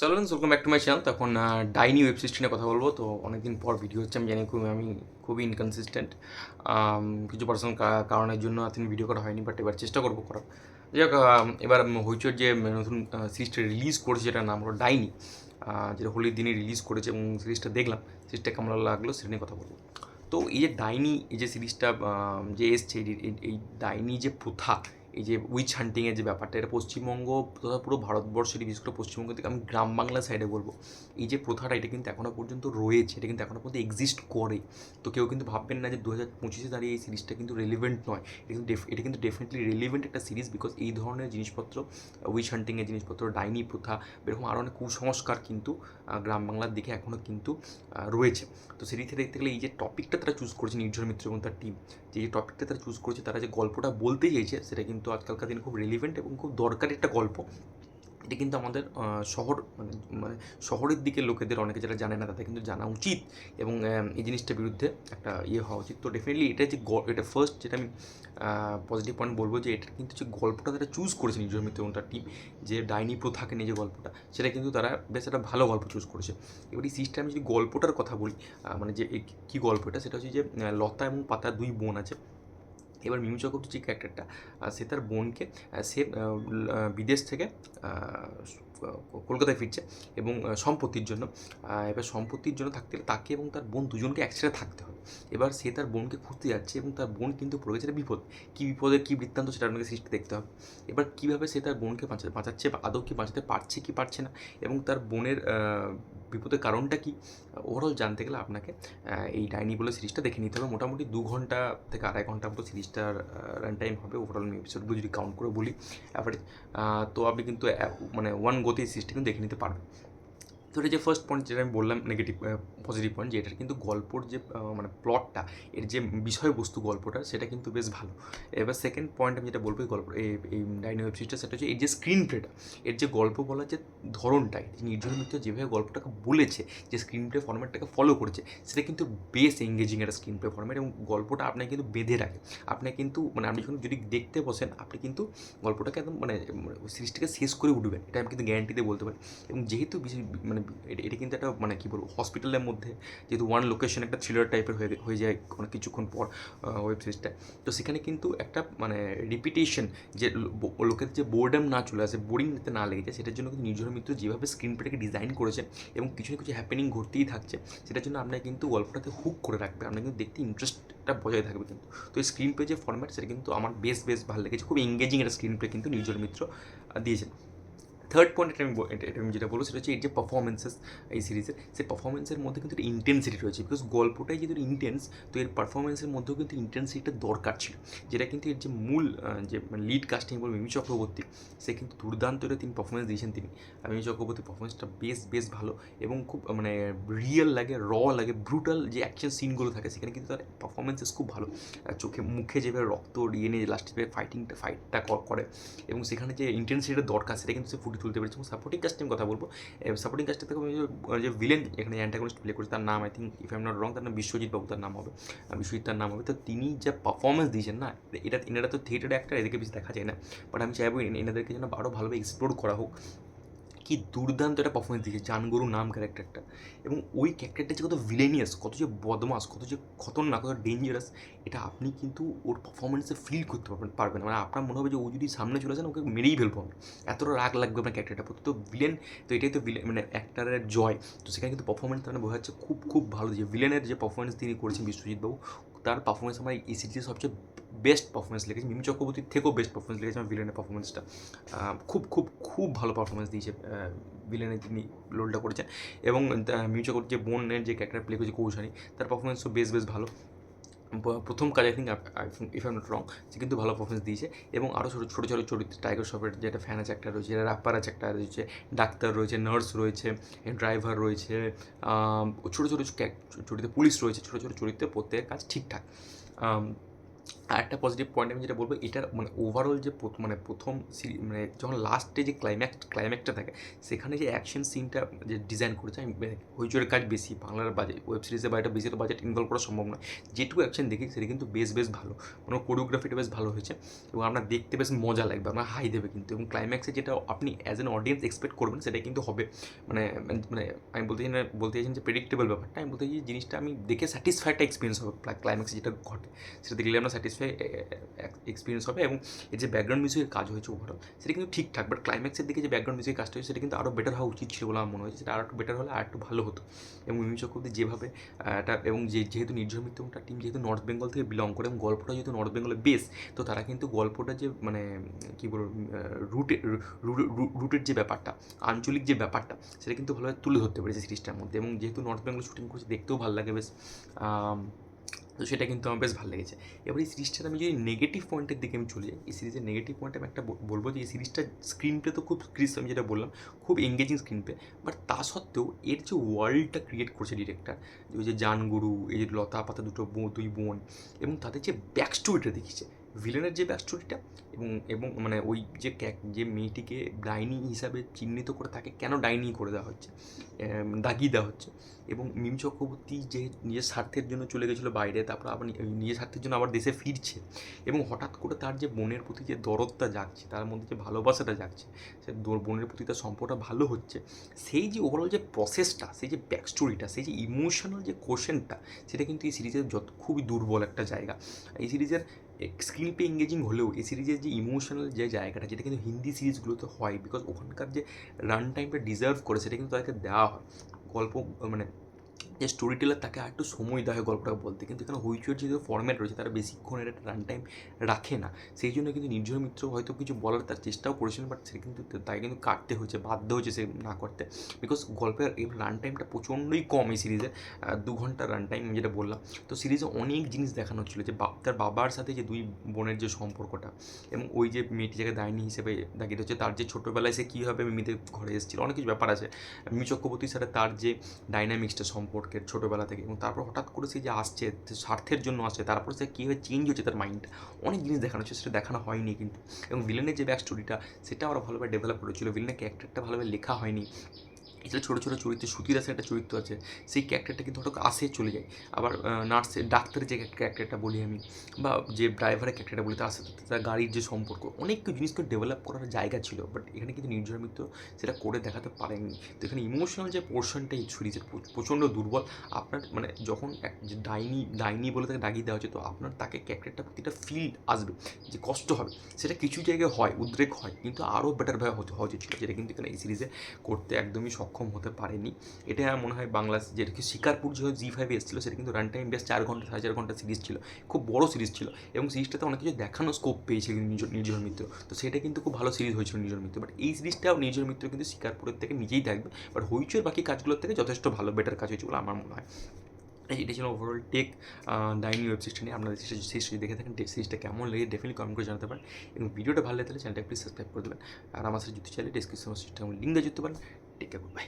চলো welcome back to my channel. তখন ডাইনি ওয়েব সিরিজ নিয়ে কথা বলবো। তো অনেকদিন পর ভিডিও হচ্ছে, আমি জানি আমি খুবই ইনকনসিস্টেন্ট। কিছু পার্সোনাল কারণের জন্য এতদিন ভিডিও করা হয়নি, বাট এবার চেষ্টা করবো করার। যাই হোক, এবার হইচইর যে নতুন সিরিজটা রিলিজ করেছে, যেটার নাম হলো ডাইনি, যেটা হোলির দিনে রিলিজ করেছে, এবং সিরিজটা দেখলাম। সিরিজটা কেমন লাগলো সেটা নিয়ে কথা বলবো। তো এই যে ডাইনি, এই যে সিরিজটা যে এসছে, এই ডাইনি যে প্রথা, এই যে উইচ হান্টিংয়ের যে ব্যাপারটা, এটা পশ্চিমবঙ্গ তথা পুরো ভারতবর্ষের, বিশেষ করে পশ্চিমবঙ্গ থেকে আমি গ্রাম বাংলা সাইডে বলবো, এই যে প্রথাটা, এটা কিন্তু এখনও পর্যন্ত রয়েছে, এটা কিন্তু এখনও পর্যন্ত এক্সিস্ট করে। তো কেউ কিন্তু ভাববেন না যে 2025-এ দাঁড়িয়ে এই সিরিজটা কিন্তু রেলিভেন্ট নয়। এটা কিন্তু ডেফিনেটলি রেলিভেন্ট একটা সিরিজ, বিকজ এই ধরনের জিনিসপত্র, উইচ হান্টিংয়ের জিনিসপত্র, ডাইনি প্রথা, এরকম আরও অনেক কুসংস্কার কিন্তু গ্রাম বাংলার দিকে এখনও কিন্তু রয়েছে। তো সিরিজটা দেখতে গেলে এই যে টপিকটা তারা চুজ করেছে, নির্ঝর মিত্র এবং তার টিম, যে টপিকটা তারা চুজ করেছে, তারা যে গল্পটা বলতে চাইছে, সেটা কিন্তু আজকালকার দিনে খুব রেলিভেন্ট এবং খুব দরকারি একটা গল্প। এটা কিন্তু আমাদের শহর মানে মানে শহরের দিকের লোকেদের, অনেকে যারা জানে না তাদের কিন্তু জানা উচিত, এবং এই জিনিসটার বিরুদ্ধে একটা হওয়া উচিত। তো ডেফিনেটলি এটা যে এটা ফার্স্ট যেটা আমি পজিটিভ পয়েন্ট বলবো, যে এটা কিন্তু যে গল্পটা তারা চুজ করেছে নির্ঝর মিত্র এবং তার টিম, যে ডাইনি প্রথাকে নিয়ে যে গল্পটা, সেটা কিন্তু তারা বেশ একটা ভালো গল্প চুজ করেছে। এবার এই সিস্টেমে যদি গল্পটার কথা বলি, মানে যে কী গল্প এটা, সেটা হচ্ছে যে লতা এবং পাতা দুই বোন আছে। এবার মিমি চক্রবর্তী যে ক্যারেক্টারটা, সে তার বোনকে, সে বিদেশ থেকে কলকাতায় ফিরছে, এবং সম্পত্তির জন্য, এবার সম্পত্তির জন্য থাকতে গেলে তাকে এবং তার বোন দুজনকে একসাথে থাকতে হবে। এবার সে তার বোনকে খুঁজতে যাচ্ছে, এবং তার বোন কিন্তু পড়ে গেছে একটা বিপদ। কী বিপদের কী বৃত্তান্ত, সেটা আপনাকে সৃষ্টি দেখতে হবে। এবার কীভাবে সে তার বোনকে বাঁচাচ্ছে, বা আদৌ কি বাঁচাতে পারছে কি পারছে না, এবং তার বোনের বিপদের কারণটা কী, ওভারঅল জানতে গেলে আপনাকে এই ডাইনি বলে সিরিজটা দেখে নিতে হবে। মোটামুটি 2 ঘন্টা থেকে 2.5 ঘন্টা মতো সিরিজটার রান টাইম হবে, ওভারঅল আমি এপিসোডগুলো যদি কাউন্ট করে বলি অ্যাভারেজ। তো আপনি কিন্তু মানে ওয়ান গোতে এই সিরিজটা কিন্তু দেখে নিতে পারবেন। তো এটা যে ফার্স্ট পয়েন্ট যেটা আমি বললাম, নেগেটিভ পজিটিভ পয়েন্ট, যে এটার কিন্তু গল্পর যে মানে প্লটটা, এর যে বিষয়বস্তু গল্পটা, সেটা কিন্তু বেশ ভালো। এবার সেকেন্ড পয়েন্ট আমি যেটা বলবো এই গল্প, এই ডাইনি ওয়েব সিরিজটা, সেটা হচ্ছে এর যে স্ক্রিন প্লেটা, এর যে গল্প বলার যে ধরনটাই, নির্ঝর মিত্র যেভাবে গল্পটাকে বলেছে, যে স্ক্রিন প্লে ফর্ম্যাটটাকে ফলো করেছে, সেটা কিন্তু বেশ এঙ্গেজিং একটা স্ক্রিন প্লে ফর্ম্যাট, এবং গল্পটা আপনাকে কিন্তু বেঁধে রাখে। আপনাকে কিন্তু মানে আপনি যখন যদি দেখতে বসেন, আপনি কিন্তু গল্পটাকে একদম মানে সিরিজটাকে শেষ করে উঠবেন, এটা আমি কিন্তু গ্যারান্টি দিয়ে বলতে পারি। এবং যেহেতু মানে এটা কিন্তু একটা মানে কী বলবো, হসপিটালের মধ্যে, যেহেতু ওয়ান লোকেশন একটা থ্রিলার টাইপের হয়ে যায় অনেক কিছুক্ষণ পর ওয়েব সিরিজটা, তো সেখানে কিন্তু একটা মানে রিপিটেশন, যে লোকের যে বোর্ডাম না চলে আসে, বোরিং যাতে না লেগে যায়, সেটার জন্য কিন্তু নির্ঝর মিত্র যেভাবে স্ক্রিন প্লেটাকে ডিজাইন করেছে, এবং কিছু না কিছু হ্যাপেনিং ঘটতেই থাকছে, সেটার জন্য আপনাকে কিন্তু গল্পটাতে হুক করে রাখবে, আপনাকে কিন্তু দেখতে ইন্টারেস্টটা বজায় থাকবে কিন্তু। তো এই স্ক্রিন প্লে যে ফর্ম্যাট, সেটা কিন্তু আমার বেশ ভালো লেগেছে, খুব এঙ্গেজিং একটা স্ক্রিন প্লে কিন্তু নির্ঝর মিত্র দিয়েছেন। থার্ড পয়েন্ট এটা আমি যেটা বলবো, সেটা হচ্ছে এর যে পারফরমেন্সেস এই সিরিজের, সেই পারফরমেন্সের মধ্যে কিন্তু একটা ইন্টেন্সিটি রয়েছে, বিকজ গল্পটাই যেহেতু ইন্টেন্স, তো এর পারফরমেন্সের মধ্যেও কিন্তু ইন্টেন্সিটিটা দরকার ছিল, যেটা কিন্তু এর যে মূল যে লিড কাস্টিং বলবো মিমি চক্রবর্তী, সে কিন্তু দুর্দান্ত এটা তিনি পারফরমেন্স দিয়েছেন। মিমি চক্রবর্তীর পারফরমেন্সটা বেশ ভালো, এবং খুব মানে রিয়েল লাগে, লাগে, ব্রুটাল যে অ্যাকশন সিনগুলো থাকে, সেখানে কিন্তু তার পারফরমেন্সেস খুব ভালো। চোখে মুখে যেভাবে রক্ত নিয়ে লাস্টে যেভাবে ফাইটটা করে, এবং সেখানে যে ইন্টেন্সিটিটা দরকার, সেটা কিন্তু সে ফুটিয়ে তুলতে পেরেছে। এবং সাপোর্টিং কাস্টিং কথা বলবো, সাপোর্টিং কাস্টিং থেকে যে ভিলেন এখানে অ্যান্টাগনিস্ট প্লে করেছে, তার নাম I think, if I am not wrong, তার নাম বিশ্বজিৎ বাবু, তার নাম হবে বিশ্বজিৎ, তার নাম হবে। তো তিনি যা পারফরমেন্স দিয়েছেন না, এনারা তো থিয়েটারে অ্যাক্টর, এদেরকে বেশি দেখা যায় না, বাট আমি চাইবো এনাদেরকে যেন আরও ভালোভাবে এক্সপ্লোর করা হোক। কি দুর্দান্ত একটা পারফরমেন্স দিয়েছে জানগুরু নাম ক্যারেক্টারটা, এবং ওই ক্যারেক্টারটা যে কত ভিলেনিয়াস, কত যে বদমাস, কত যে খতরনাক, কত ডেঞ্জারাস, এটা আপনি কিন্তু ওর পারফরমেন্সে ফিল করতে পারবেন। মানে আপনার মনে হবে যে ও যদি সামনে চলে আসেন, ওকে মেরেই ফেলবো আমি, এতটা রাগ লাগবে আপনার ক্যারেক্টারটা প্রতি। তো ভিলেন, তো এটাই তো ভিলেন মানে অ্যাক্টারের জয়। তো সেখানে কিন্তু পারফরমেন্স মানে বোঝা যাচ্ছে খুব ভালো, যে ভিলেনের যে পারফরমেন্স তিনি করেছেন বিশ্বজিৎ বাবু, তার পারফরমেন্স আমার এই সিরিজের সবচেয়ে বেস্ট পারফরমেন্স লেগেছে। মিমি চক্রবর্তীর থেকেও বেস্ট পারফরমেন্স লেগেছে আমার ভিলেনের পারফরমেন্সটা। খুব ভালো পারফরমেন্স দিয়েছে ভিলেনে, তিনি রোলটা করেছেন। এবং মিমি চক্রবর্তী যে বোনের যে ক্যারেক্টার প্লে করেছে কৌশানী, তার পারফরমেন্সও বেশ ভালো। প্রথম কাজ I think, if I not wrong, সে কিন্তু ভালো পারফরমেন্স দিয়েছে। এবং আরও ছোটো চরিত্র, টাইগার শ্রফের যে একটা ফ্যান আছে একটা রয়েছে, র্যাপার আছে একটা রয়েছে, ডাক্তার রয়েছে, নার্স রয়েছে, ড্রাইভার রয়েছে, ছোটো চরিত্র পুলিশ রয়েছে, ছোটো চরিত্রে প্রত্যেকের কাজ ঠিকঠাক। আরেকটা পজিটিভ পয়েন্ট আমি যেটা বলবো, এটার মানে ওভারঅল যে মানে প্রথম মানে যখন লাস্টে যে ক্লাইম্যাক্সটা থাকে, সেখানে যে অ্যাকশন সিনটা যে ডিজাইন করেছে, আমি হইচইয়ের কাজ বেশি, বাংলার বাজেট ওয়েব সিরিজে বা এটা বেশি বাজেট ইনভলভ করা সম্ভব নয়। যেটুকু অ্যাকশন দেখি সেটা কিন্তু বেশ ভালো, মানে কোরিওগ্রাফিটা বেশ ভালো হয়েছে এবং আপনার দেখতে বেশ মজা লাগবে, আপনার হাই দেবে কিন্তু। এবং ক্লাইম্যাক্সে যেটা আপনি অ্যাজ অ্যান অডিয়েন্স এক্সপেক্ট করবেন সেটা কিন্তু হবে। মানে মানে আমি বলতে চাইছেন যে প্রেডিক্টেবল ব্যাপারটা, আমি বলতে চাই জিনিসটা আমি দেখে স্যাটিসফাইডটা এক্সপিরিয়েন্স হবে। ক্লাইম্যাক্সে যেটা ঘটে সেটা দেখলে আমরা স্যাটিসফাই এক্সপিরিয়েন্স হবে। এবং এর যে ব্যাকগ্রাউন্ড মিউজিকের কাজ হয়েছে ওভারঅল, সেটা কিন্তু ঠিকঠাক, বাট ক্লাইম্যাক্সের দিকে যে ব্যাকগ্রাউন্ড মিউজিকের কাজটা হয়েছে সেটা কিন্তু আরও বেটার হওয়া উচিত ছিল বলে আমার মনে হয়েছে। সেটা আরও একটু বেটার হলে আর একটু ভালো হতো। এবং মিমি চক্রবর্তী যেভাবে এটা, এবং যেহেতু নির্ঝর মিত্র তার টিম যেহেতু নর্থ বেঙ্গল থেকে বিলং করে এবং গল্পটা যেহেতু নর্থ বেঙ্গলে বেস, তো তারা কিন্তু গল্পটা যে মানে কী বলবো রুটের যে ব্যাপারটা, আঞ্চলিক যে ব্যাপারটা, সেটা কিন্তু ভালোভাবে তুলে ধরতে পেরেছে সিরিজটার মধ্যে। এবং যেহেতু নর্থ বেঙ্গলে শুটিং করছে, দেখতেও ভালো লাগে বেশ। তো সেটা কিন্তু আমার বেশ ভালো লেগেছে। এবার এই সিরিজটার আমি যদি নেগেটিভ পয়েন্টের দিকে আমি চলে যাই, এই সিরিজের নেগেটিভ পয়েন্ট আমি একটা বলবো যে এই সিরিজটার স্ক্রিন প্লে তো খুব ক্রিস, আমি যেটা বললাম খুব এঙ্গেজিং স্ক্রিন প্লে, বাট তা সত্ত্বেও এর যে ওয়ার্ল্ডটা ক্রিয়েট করছে ডিরেক্টর, ওই যে জানগুরু, এই যে লতা পাতা দুই বোন, এবং তাদের যে ব্যাক স্টোরিটা দেখিয়েছে, ভিলেনের যে ব্যাক স্টোরিটা, এবং মানে ওই যে মেয়েটিকে ডাইনি হিসাবে চিহ্নিত করে তাকে কেন ডাইনি করে দেওয়া হচ্ছে, দাগিয়ে দেওয়া হচ্ছে, এবং মিমি চক্রবর্তী যে নিজের স্বার্থের জন্য চলে গেছিলো বাইরে, তারপর আবার নিজের স্বার্থের জন্য আবার দেশে ফিরছে, এবং হঠাৎ করে তার যে বোনের প্রতি যে দরদটা জাগছে, তার মধ্যে যে ভালোবাসাটা জাগছে, সে বোনের প্রতি তার সম্পর্কটা ভালো হচ্ছে, সেই যে ওভারঅল যে প্রসেসটা, সেই যে ব্যাক স্টোরিটা, সেই যে ইমোশনাল যে কোশ্চেনটা, সেটা কিন্তু এই সিরিজের খুবই দুর্বল একটা জায়গা। এই সিরিজের স্ক্রিন প্লে এঙ্গেজিং হলেও এই সিরিজের যে ইমোশনাল যে জায়গাটা, যেটা কিন্তু হিন্দি সিরিজগুলোতে হয়, বিকজ ওখানকার যে রান টাইমটা ডিজার্ভ করে সেটা কিন্তু তাদেরকে দেওয়া হয়। গল্প মানে যে স্টোরি টেলার তাকে আর একটু সময় দেওয়া হয় গল্পটা বলতে, কিন্তু এখানে হইচইয়ের যে ফর্ম্যাট রয়েছে তারা বেশিক্ষণের একটা রান টাইম রাখে না। সেই জন্য কিন্তু নির্ঝর মিত্র হয়তো কিছু বলার তার চেষ্টাও করেছিলেন, বাট সে কিন্তু তাই কিন্তু কাটতে হয়েছে, বাধ্য হয়েছে সে না করতে, বিকজ গল্পের এই রান টাইমটা প্রচণ্ডই কম এই সিরিজে, 2 ঘন্টার রান টাইম যেটা বললাম। তো সিরিজে অনেক জিনিস দেখানো হচ্ছিলো, যে তার বাবার সাথে যে দুই বোনের যে সম্পর্কটা, এবং ওই যে মেয়েটি যাকে ডাইনি হিসেবে দাগিয়ে হচ্ছে, তার যে ছোটোবেলায় সে কীভাবে মিমিদের ঘরে এসেছিলো, অনেক কিছু ব্যাপার আছে। মিমি চক্রবর্তীর সাথে তার যে ডাইনামিক্সটা সম্পর্কের ছোটোবেলা থেকে, এবং তারপর হঠাৎ করে সে যে আসছে স্বার্থের জন্য আসছে, তারপর সে কীভাবে চেঞ্জ হচ্ছে তার মাইন্ডটা, অনেক জিনিস দেখানো হচ্ছে, সেটা দেখানো হয়নি কিন্তু। এবং ভিলেনের যে ব্যাক স্টোরিটা, সেটা ওরা ভালোভাবে ডেভেলপ করেছিল, ভিলেনের ক্যারেক্টারটা ভালোভাবে লেখা হয়নি। এছাড়া ছোটো ছোটো চরিত্র, সুধীর দাসের একটা চরিত্র আছে, সেই ক্যারেক্টারটা কিন্তু হঠাৎ আসে চলে যায়। আবার নার্সের ডাক্তারের যে ক্যারেক্টারটা বলি আমি, বা যে ড্রাইভারের ক্যারেক্টারটা বলি, তার সাথে তার গাড়ির যে সম্পর্ক, অনেক জিনিস তো ডেভেলপ করার জায়গা ছিল, বাট এখানে কিন্তু নির্ঝর মিত্র সেটা করে দেখাতে পারেননি। তো এখানে ইমোশনাল যে পোর্শনটা এই সিরিজের প্রচণ্ড দুর্বল। আপনার মানে যখন যে ডাইনি বলে তাকে দাগিয়ে দেওয়া হচ্ছে, তো আপনার তাকে ক্যারেক্টারটা প্রতিটা ফিল আসবে, যে কষ্ট হবে, সেটা কিছু জায়গায় হয়, উদ্রেক হয়, কিন্তু আরও বেটারভাবে হওয়া উচিত ছিল, যেটা কিন্তু এখানে এই সিরিজে করতে একদমই সক্ষম হতে পারেনি। এটা আমার মনে হয় বাংলা, যেটা কি শিকারপুর যে জি5 এসেছিলো, সেটা কিন্তু রান টাইম বেশ 4 ঘন্টা 4.5 ঘন্টা সিরিজ ছিল, খুব বড় সিরিজ ছিল, এবং সিরিজটাতে অনেক কিছু দেখানোর স্কোপ পেয়েছে নির্ঝর মিত্র, তো সেটা কিন্তু খুব ভালো সিরিজ হয়েছিল নির্ঝর মিত্র। বাট এই সিরিজটাও নির্ঝর মিত্র কিন্তু শিকারপুরের থেকে নিজেই থাকবে, বাট হইচইয়ের বাকি কাজগুলোর থেকে যথেষ্ট ভালো বেটার কাজ হয়েছে বলে আমার মনে হয়। এটা ছিল ওভারঅল টেক ডাইনি ওয়েব সিরিজটা নিয়ে। আপনাদের সিরিজটা দেখে থাকেন, সিরিজটা কেমন লেগে ডেফিনেটলি কমেন্ট করে জানাতে পারেন, এবং ভিডিওটা ভালো লাগে তাহলে চ্যানেলটা প্লিজ সাবস্ক্রাইব করে দেবেন। আর আমার সাথে যুক্ত চাইলে ডিসক্রিপশন সিস্টেম লিঙ্ক দিয়ে যুক্ত পারেন। Take care, good by.